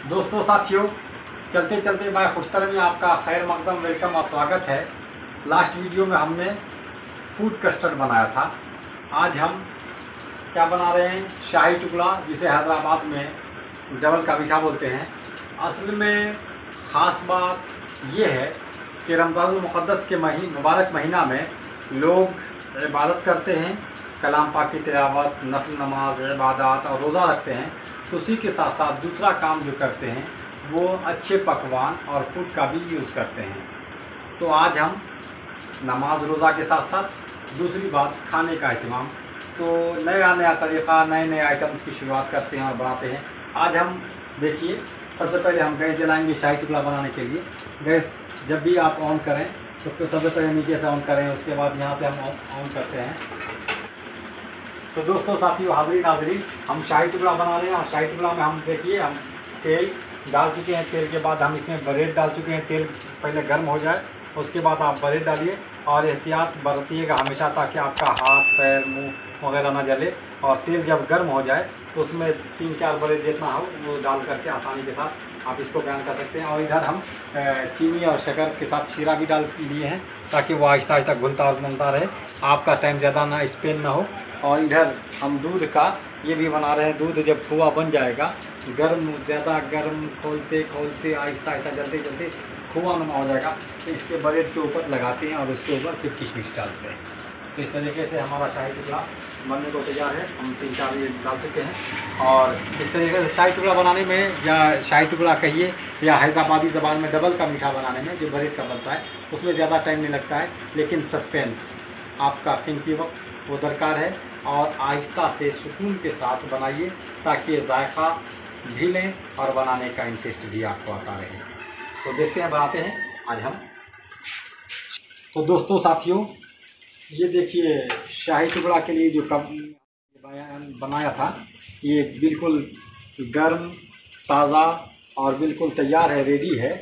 दोस्तों साथियों, चलते चलते मैं खुशतर में आपका खैर मकदम वेलकम और स्वागत है। लास्ट वीडियो में हमने फूड कस्टर्ड बनाया था। आज हम क्या बना रहे हैं? शाही टुकड़ा, जिसे हैदराबाद में डबल का मीठा बोलते हैं। असल में ख़ास बात यह है कि रमज़ानुल मुक़द्दस के मुबारक महीना में लोग इबादत करते हैं, कलाम पाक की तिलावत, नफल नमाज, इबादत और रोज़ा रखते हैं। तो उसी के साथ साथ दूसरा काम जो करते हैं वो अच्छे पकवान और फूड का भी यूज़ करते हैं। तो आज हम नमाज रोज़ा के साथ साथ दूसरी बात खाने का अहतमाम, तो नया नया तरीक़ा, नए नए आइटम्स की शुरुआत करते हैं और बनाते हैं। आज हम देखिए, सबसे पहले हम गैस जलाएंगे शाही टुकड़ा बनाने के लिए। गैस जब भी आप ऑन करें तो सबसे पहले नीचे से ऑन करें, उसके बाद यहाँ से हम ऑन करते हैं। तो दोस्तों साथियों, हाज़रीन नाज़रीन, हम शाही टुकड़ा बना रहे हैं और शाही टुकड़ा में हम देखिए हम तेल डाल चुके हैं। तेल के बाद हम इसमें ब्रेड डाल चुके हैं। तेल पहले गर्म हो जाए, उसके बाद आप ब्रेड डालिए और एहतियात बरतिएगा हमेशा, ताकि आपका हाथ पैर मुंह वगैरह ना जले। और तेल जब गर्म हो जाए तो उसमें 3-4 ब्रेड जितना हो वो डाल करके आसानी के साथ आप इसको बयान कर सकते हैं। और इधर हम चीनी और शक्कर के साथ शीरा भी डाल दिए हैं, ताकि वो आहिस्ता आहिस्ता घुलता और बनता रहे, आपका टाइम ज़्यादा ना स्पेन ना हो। और इधर हम दूध का ये भी बना रहे हैं। दूध जब खोआ बन जाएगा, ज़्यादा गर्म खोलते खोलते आहिस्ता आहिस्ता जलते जलते खोआ नुमा हो जाएगा, तो इसके ब्रेड के ऊपर लगाते हैं और उसके ऊपर फिर किशमिश डालते हैं। तो इस तरीके से हमारा शाही टुकड़ा बनने को तैयार है। हम 3-4 ये डाल चुके हैं। और इस तरीके से शाही टुकड़ा बनाने में, या शाही टुकड़ा कहिए या हैदराबादी ज़बान में डबल का मीठा बनाने में, जो ब्रेड का बनता है उसमें ज़्यादा टाइम नहीं लगता है, लेकिन सस्पेंस, आपका कीमती वक्त वो दरकार है। और आहिस्ता से सुकून के साथ बनाइए, ताकि जायका भी लें और बनाने का इंटरेस्ट भी आपको आता रहे। तो देखते हैं, बनाते हैं आज हम। तो दोस्तों साथियों, ये देखिए शाही टुकड़ा के लिए जो कप बनाया था, ये बिल्कुल गर्म, ताज़ा और बिल्कुल तैयार है, रेडी है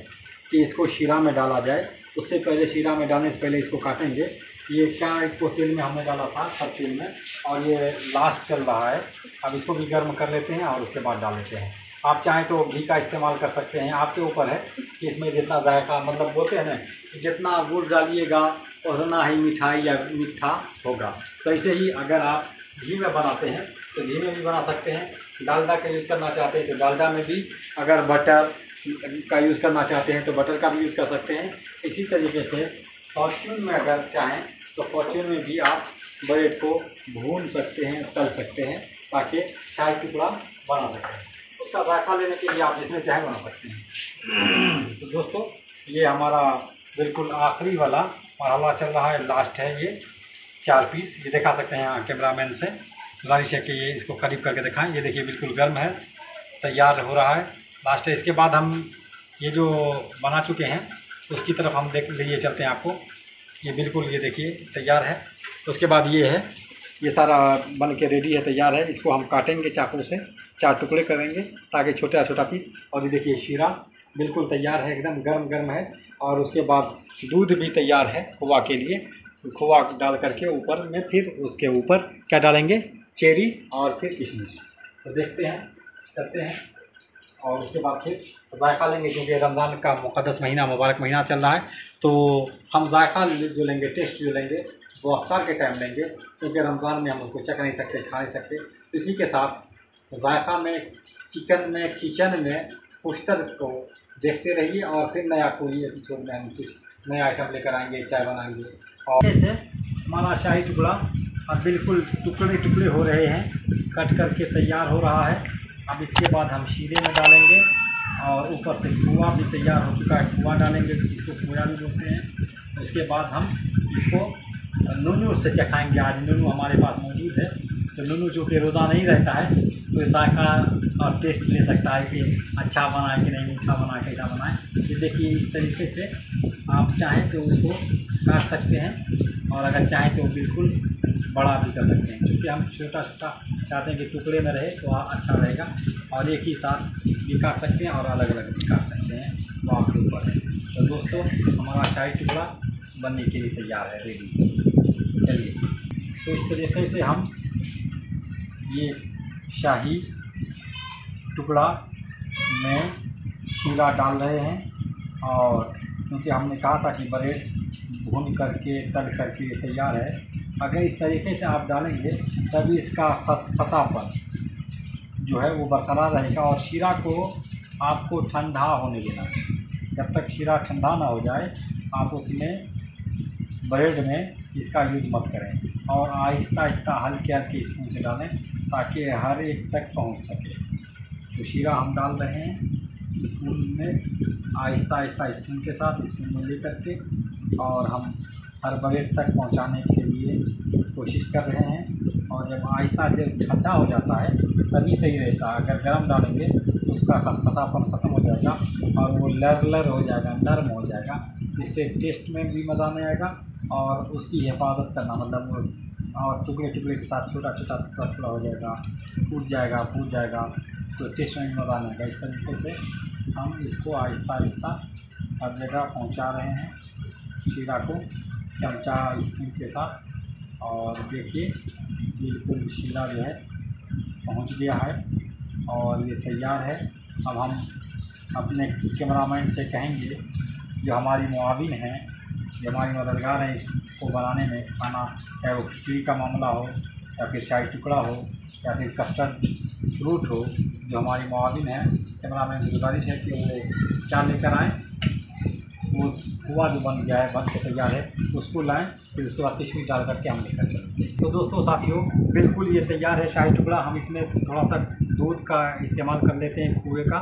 कि इसको शीरा में डाला जाए। उससे पहले, शीरा में डालने से पहले इसको काटेंगे। ये क्या, इसको तेल में हमने डाला था फॉर्च्यून में, और ये लास्ट चल रहा है। अब इसको भी गर्म कर लेते हैं और उसके बाद डाल लेते हैं। आप चाहें तो घी का इस्तेमाल कर सकते हैं, आपके ऊपर है कि इसमें जितना जायका, मतलब बोलते हैं ना कि जितना गुड़ डालिएगा उतना ही मिठाई या मीठा होगा। तो ऐसे ही अगर आप घी में बनाते हैं तो घी में भी बना सकते हैं। डालडा का यूज़ करना चाहते हैं तो डालडा में भी, अगर बटर का यूज़ करना चाहते हैं तो बटर का भी यूज़ कर सकते हैं। इसी तरीके से फॉर्च्यून में अगर चाहें तो फॉर्च्यून में भी आप ब्रेड को भून सकते हैं, तल सकते हैं, ताकि शाही टुकड़ा बना सकें। उसका जायका लेने के लिए आप जिसमें चाहे बना सकते हैं। तो दोस्तों, ये हमारा बिल्कुल आखिरी वाला मरहला चल रहा है, लास्ट है। ये 4 पीस ये दिखा सकते हैं कैमरामैन से, गुजारिश है कि ये इसको करीब करके दिखाएं। ये देखिए बिल्कुल गर्म है, तैयार हो रहा है, लास्ट है। इसके बाद हम ये जो बना चुके हैं उसकी तरफ हम लिए चलते हैं आपको। ये बिल्कुल, ये देखिए तैयार है। उसके बाद ये है, ये सारा बन के रेडी है, तैयार है। इसको हम काटेंगे चाकू से, 4 टुकड़े करेंगे ताकि छोटा छोटा पीस। और ये देखिए शीरा बिल्कुल तैयार है, एकदम गर्म गर्म है। और उसके बाद दूध भी तैयार है खोआ के लिए। खोआ डाल करके ऊपर में फिर उसके ऊपर क्या डालेंगे, चेरी और फिर किशमिश। तो देखते हैं, करते हैं और उसके बाद फिर जायका लेंगे, क्योंकि रमज़ान का मुक़द्दस महीना, मुबारक महीना चल रहा है। तो हम जायका जो लेंगे, टेस्ट जो लेंगे, वो अफ्तार के टाइम लेंगे, क्योंकि रमज़ान में हम उसको चख नहीं सकते, खा नहीं सकते। तो इसी के साथ जायका में, चिकन में, किचन में पुश्तर को देखते रहिए। और फिर नया कोई एपिसोड में हम कुछ नया आइटम लेकर आएंगे, चाय बनाएंगे। और ऐसे हमारा शाही टुकड़ा अब बिल्कुल टुकड़े टुकड़े हो रहे हैं, कट करके तैयार हो रहा है। अब इसके बाद हम शीरे में डालेंगे और ऊपर से खोआ भी तैयार हो चुका है, खोआ डालेंगे, जिसको खोया भी बोलते हैं। उसके बाद हम इसको नूनू से चखाएंगे। आज नूनू हमारे पास मौजूद है, तो नूनू जो कि रोज़ा नहीं रहता है, तो जायका और टेस्ट ले सकता है कि अच्छा बना है कि नहीं, मीठा बना है, कैसा बना है। ये देखिए इस तरीके से आप चाहें तो उसको काट सकते हैं, और अगर चाहें तो बिल्कुल बड़ा भी कर सकते हैं, क्योंकि हम छोटा छोटा चाहते हैं कि टुकड़े में रहे तो अच्छा रहेगा। और एक ही साथ भी काट सकते हैं और अलग अलग भी काट सकते हैं, वो आपके ऊपर है। तो दोस्तों, हमारा शाही टुकड़ा बनने के लिए तैयार है, रेडी। चलिए, तो इस तरीके से हम ये शाही टुकड़ा में शीरा डाल रहे हैं। और क्योंकि हमने कहा था कि ब्रेड भून करके तल करके तैयार है, अगर इस तरीके से आप डालेंगे तभी इसका खसापन जो है वो बरकरार रहेगा। और शीरा को आपको ठंडा होने देना है। जब तक शीरा ठंडा ना हो जाए आप उसमें ब्रेड में इसका यूज़ मत करें और आहिस्ता आहिस्ता हल्के हल्के स्पून से डालें ताकि हर एक तक पहुंच सके। तो शीरा हम डाल रहे हैं स्पून में, आहिस्ता आहिस्ता स्पून के साथ स्पून में ले करके, और हम हर ब्रेड तक पहुंचाने के लिए कोशिश कर रहे हैं। और जब आहिस्ता जब ठंडा हो जाता है तभी सही रहता है। अगर गर्म डालेंगे तो उसका खसखसापन ख़त्म हो जाएगा और वो लर हो जाएगा, नरम हो जाएगा। इससे टेस्ट में भी मज़ा नहीं आएगा और उसकी हिफाजत करना मतलब और टुकड़े टुकड़े के साथ छोटा छोटा टुकड़ा हो जाएगा, फूट जाएगा तो टेस्ट में भी मज़ा नहीं आएगा। इस तरीके से हम इसको आहिस्ता आहिस्ता हर जगह पहुंचा रहे हैं शीरा को चमचा स्पून के साथ। और देखिए बिल्कुल शीरा जो है पहुंच गया है और ये तैयार है। अब हम अपने कैमरामैन से कहेंगे जो हमारी मुआविन हैं, जो हमारी मददगार हैं इसको बनाने में, खाना चाहे वो खिचड़ी का मामला हो या फिर शाही टुकड़ा हो या फिर कस्टर्ड फ्रूट हो, जो हमारी मुआविन है कैमरामैन से गुजारिश है कि वो क्या लेकर आएँ, वो खोआ जो बन गया है, बन के तैयार है, उसको लाएं, फिर उसके बाद किशमिश डाल करके हम लेकर चलेंगे। तो दोस्तों साथियों बिल्कुल ये तैयार है शाही टुकड़ा। हम इसमें थोड़ा सा दूध का इस्तेमाल कर लेते हैं, खोए का,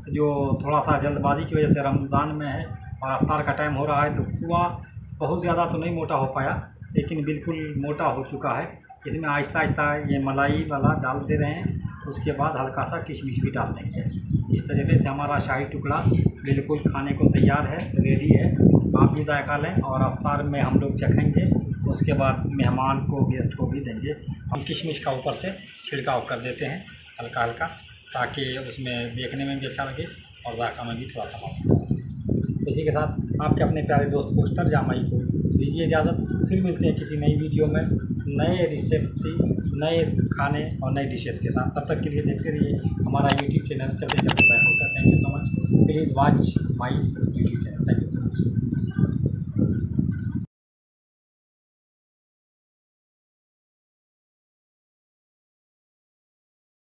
जो थोड़ा सा जल्दबाजी की वजह से रमज़ान में है और अफ्तार का टाइम हो रहा है, तो खोआ बहुत ज़्यादा तो नहीं मोटा हो पाया लेकिन बिल्कुल मोटा हो चुका है। इसमें आहिस्ता आहिस्ता ये मलाई वाला डाल दे रहे हैं, उसके बाद हल्का सा किशमिश भी डाल देंगे। इस तरीके से हमारा शाही टुकड़ा बिल्कुल खाने को तैयार है, रेडी है। आप भी जायका लें और अफ्तार में हम लोग चखेंगे, उसके बाद मेहमान को, गेस्ट को भी देंगे। हम किशमिश का ऊपर से छिड़काव कर देते हैं हल्का हल्का, ताकि उसमें देखने में भी अच्छा लगे और जायका में भी थोड़ा सा मज़ा। इसी के साथ आपके अपने प्यारे दोस्त कोस्टर जामाई को दीजिए इजाज़त। फिर मिलते हैं किसी नई वीडियो में नए रेसिपी, नए खाने और नए डिशेज़ के साथ। तब तक के लिए देखते रहिए हमारा यूट्यूब चैनल चलते चलते बैक होता है। Thank you so much. Please watch my YouTube channel. Thank you so much.